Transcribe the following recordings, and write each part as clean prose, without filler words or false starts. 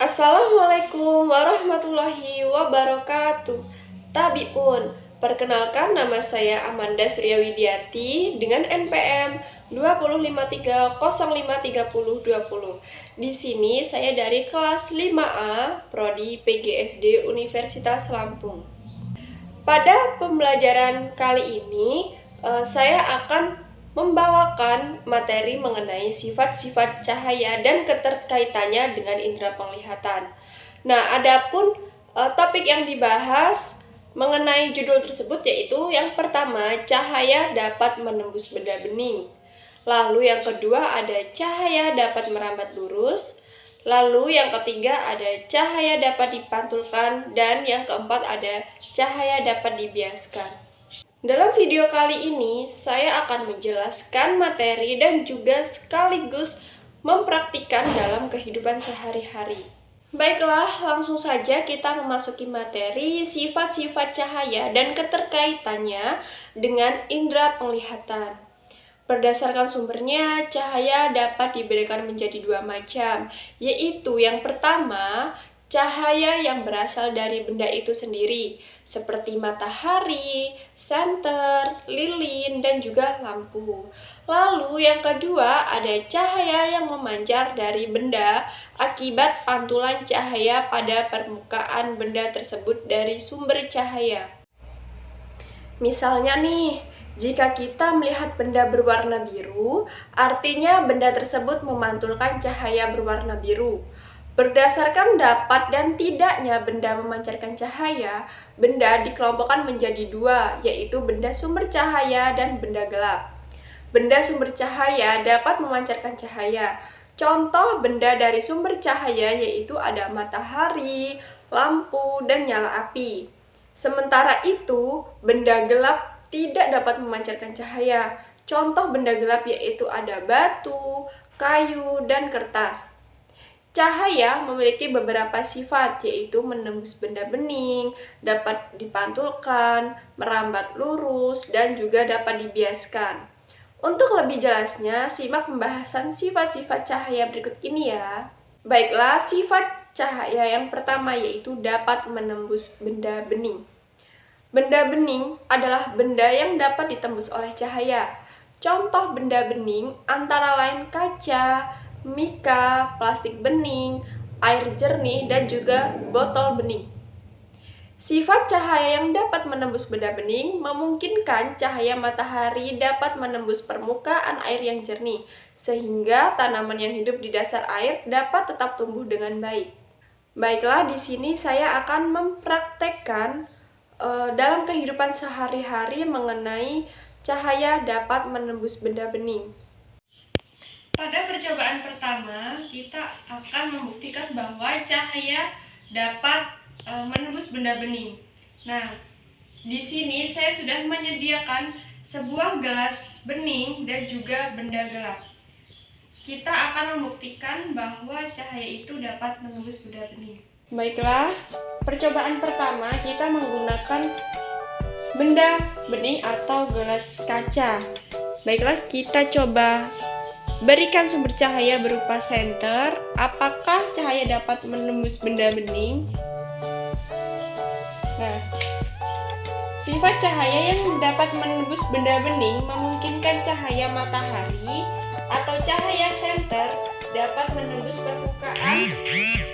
Assalamualaikum warahmatullahi wabarakatuh. Tabipun, perkenalkan nama saya Amanda Suryawidiati dengan NPM 20530532020. Di sini saya dari kelas 5A Prodi PGSD Universitas Lampung. Pada pembelajaran kali ini, saya akan membawakan materi mengenai sifat-sifat cahaya dan keterkaitannya dengan indera penglihatan. Nah, adapun topik yang dibahas mengenai judul tersebut yaitu yang pertama, cahaya dapat menembus benda bening. Lalu yang kedua ada cahaya dapat merambat lurus. Lalu yang ketiga ada cahaya dapat dipantulkan dan yang keempat ada cahaya dapat dibiaskan. Dalam video kali ini, saya akan menjelaskan materi dan juga sekaligus mempraktikkan dalam kehidupan sehari-hari. Baiklah, langsung saja kita memasuki materi sifat-sifat cahaya dan keterkaitannya dengan indera penglihatan. Berdasarkan sumbernya, cahaya dapat dibedakan menjadi dua macam, yaitu yang pertama, cahaya yang berasal dari benda itu sendiri, seperti matahari, senter, lilin, dan juga lampu. Lalu yang kedua ada cahaya yang memancar dari benda akibat pantulan cahaya pada permukaan benda tersebut dari sumber cahaya. Misalnya nih, jika kita melihat benda berwarna biru, artinya benda tersebut memantulkan cahaya berwarna biru. Berdasarkan dapat dan tidaknya benda memancarkan cahaya, benda dikelompokkan menjadi dua, yaitu benda sumber cahaya dan benda gelap. Benda sumber cahaya dapat memancarkan cahaya. Contoh benda dari sumber cahaya yaitu ada matahari, lampu, dan nyala api. Sementara itu, benda gelap tidak dapat memancarkan cahaya. Contoh benda gelap yaitu ada batu, kayu, dan kertas. Cahaya memiliki beberapa sifat, yaitu menembus benda bening, dapat dipantulkan, merambat lurus, dan juga dapat dibiaskan. Untuk lebih jelasnya, simak pembahasan sifat-sifat cahaya berikut ini ya. Baiklah, sifat cahaya yang pertama yaitu dapat menembus benda bening. Benda bening adalah benda yang dapat ditembus oleh cahaya. Contoh benda bening antara lain kaca, mika, plastik bening, air jernih, dan juga botol bening. Sifat cahaya yang dapat menembus benda bening memungkinkan cahaya matahari dapat menembus permukaan air yang jernih, sehingga tanaman yang hidup di dasar air dapat tetap tumbuh dengan baik. Baiklah, di sini saya akan mempraktekkan dalam kehidupan sehari-hari mengenai cahaya dapat menembus benda bening. Pada percobaan pertama, kita akan membuktikan bahwa cahaya dapat menembus benda bening. Nah, di sini saya sudah menyediakan sebuah gelas bening dan juga benda gelap. Kita akan membuktikan bahwa cahaya itu dapat menembus benda bening. Baiklah, percobaan pertama kita menggunakan benda bening atau gelas kaca. Baiklah, kita coba berikan sumber cahaya berupa senter. Apakah cahaya dapat menembus benda bening? Nah, sifat cahaya yang dapat menembus benda bening memungkinkan cahaya matahari atau cahaya senter dapat menembus permukaan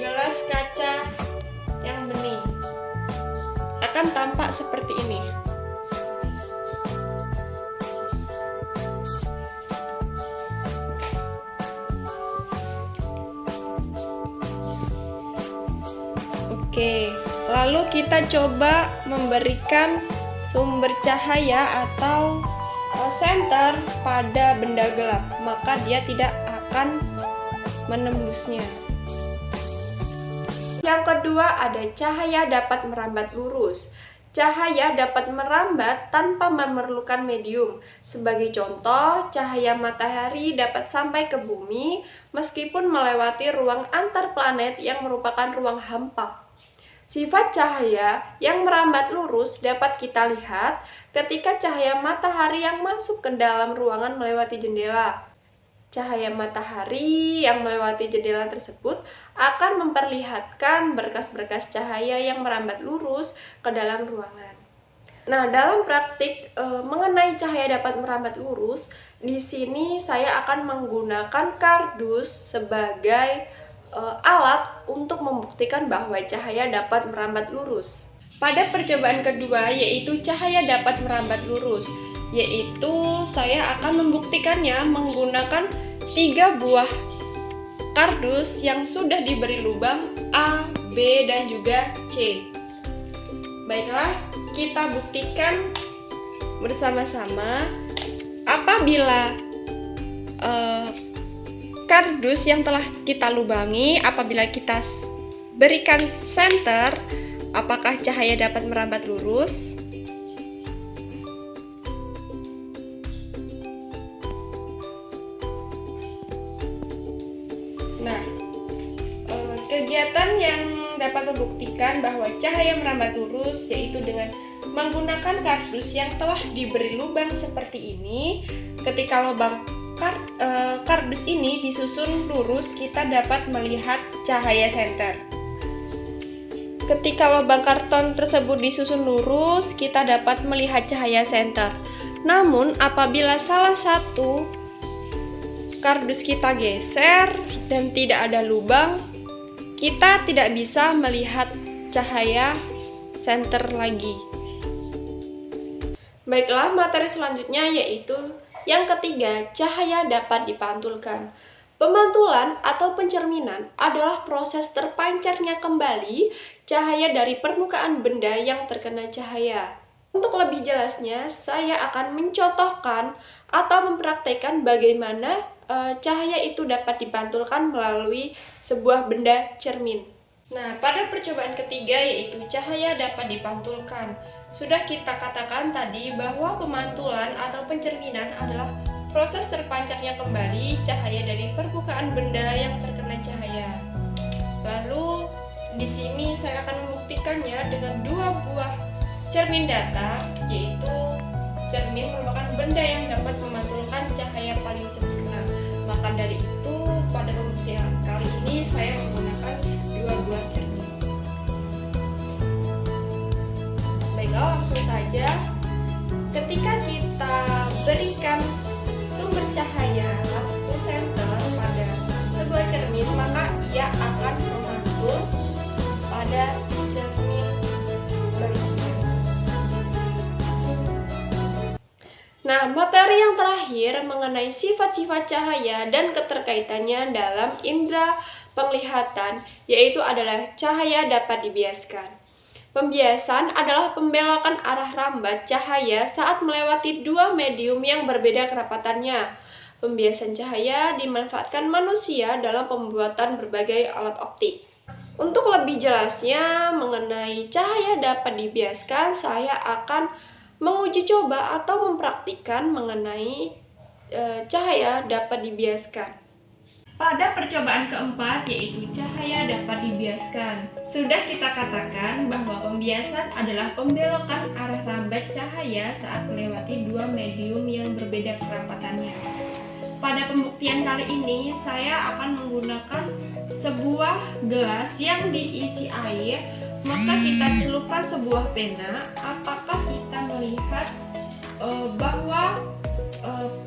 gelas kaca yang bening. Akan tampak seperti ini. Oke, lalu kita coba memberikan sumber cahaya atau senter pada benda gelap, maka dia tidak akan menembusnya. Yang kedua ada cahaya dapat merambat lurus. Cahaya dapat merambat tanpa memerlukan medium. Sebagai contoh, cahaya matahari dapat sampai ke bumi meskipun melewati ruang antar planet yang merupakan ruang hampa. Sifat cahaya yang merambat lurus dapat kita lihat ketika cahaya matahari yang masuk ke dalam ruangan melewati jendela. Cahaya matahari yang melewati jendela tersebut akan memperlihatkan berkas-berkas cahaya yang merambat lurus ke dalam ruangan. Nah, dalam praktik mengenai cahaya dapat merambat lurus, di sini saya akan menggunakan kardus sebagai alat untuk membuktikan bahwa cahaya dapat merambat lurus. Pada percobaan kedua, yaitu cahaya dapat merambat lurus, yaitu saya akan membuktikannya menggunakan 3 buah kardus yang sudah diberi lubang A, B, dan juga C. Baiklah, kita buktikan bersama-sama. Apabila kardus yang telah kita lubangi, apabila kita berikan senter, apakah cahaya dapat merambat lurus? Nah, kegiatan yang dapat membuktikan bahwa cahaya merambat lurus yaitu dengan menggunakan kardus yang telah diberi lubang seperti ini. Ketika lubang kardus ini disusun lurus, kita dapat melihat cahaya senter. Ketika lubang karton tersebut disusun lurus, kita dapat melihat cahaya senter. Namun, apabila salah satu kardus kita geser dan tidak ada lubang, kita tidak bisa melihat cahaya senter lagi. Baiklah, materi selanjutnya yaitu yang ketiga, cahaya dapat dipantulkan. Pemantulan atau pencerminan adalah proses terpancarnya kembali cahaya dari permukaan benda yang terkena cahaya. Untuk lebih jelasnya, saya akan mencontohkan atau mempraktekkan bagaimana cahaya itu dapat dipantulkan melalui sebuah benda cermin. Nah, pada percobaan ketiga yaitu cahaya dapat dipantulkan. Sudah kita katakan tadi bahwa pemantulan atau pencerminan adalah proses terpancarnya kembali cahaya dari permukaan benda yang terkena cahaya. Lalu di sini saya akan membuktikannya dengan 2 buah cermin datar, yaitu cermin merupakan benda yang dapat memantulkan cahaya paling sempurna. Maka dari itu, pada pembuktian kali ini saya menggunakan 2 buah cermin. Baiklah, langsung saja. Ketika kita berikan sumber cahaya lampu senter pada sebuah cermin, maka ia akan memantul pada cermin sebaliknya. Nah, materi yang terakhir mengenai sifat-sifat cahaya dan keterkaitannya dalam indera penglihatan, yaitu adalah cahaya dapat dibiaskan. Pembiasan adalah pembelokan arah rambat cahaya saat melewati 2 medium yang berbeda kerapatannya. Pembiasan cahaya dimanfaatkan manusia dalam pembuatan berbagai alat optik. Untuk lebih jelasnya mengenai cahaya dapat dibiaskan, saya akan menguji coba atau mempraktikkan mengenai cahaya dapat dibiaskan. Pada percobaan keempat, yaitu cahaya dapat dibiaskan, sudah kita katakan bahwa pembiasan adalah pembelokan arah rambat cahaya saat melewati 2 medium yang berbeda kerapatannya. Pada pembuktian kali ini, saya akan menggunakan sebuah gelas yang diisi air, maka kita celupkan sebuah pena. Apakah kita melihat bahwa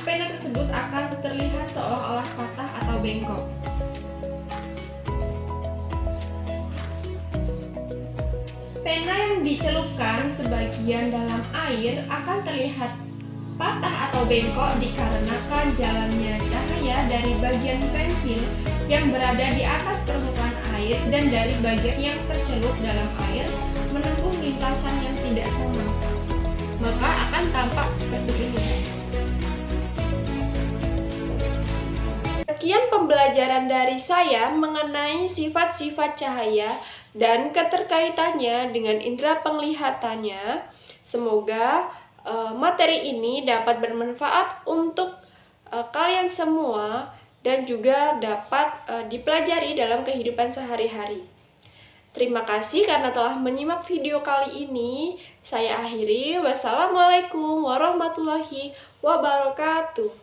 pena tersebut akan terlihat seolah-olah patah atau bengkok? Pena yang dicelupkan sebagian dalam air akan terlihat patah atau bengkok dikarenakan jalannya cahaya dari bagian pensil yang berada di atas permukaan air dan dari bagian yang tercelup dalam air menempuh lintasan yang tidak sama, maka akan tampak seperti ini. Sekian pembelajaran dari saya mengenai sifat-sifat cahaya dan keterkaitannya dengan indera penglihatannya. Semoga materi ini dapat bermanfaat untuk kalian semua dan juga dapat dipelajari dalam kehidupan sehari-hari. Terima kasih karena telah menyimak video kali ini. Saya akhiri. Wassalamualaikum warahmatullahi wabarakatuh.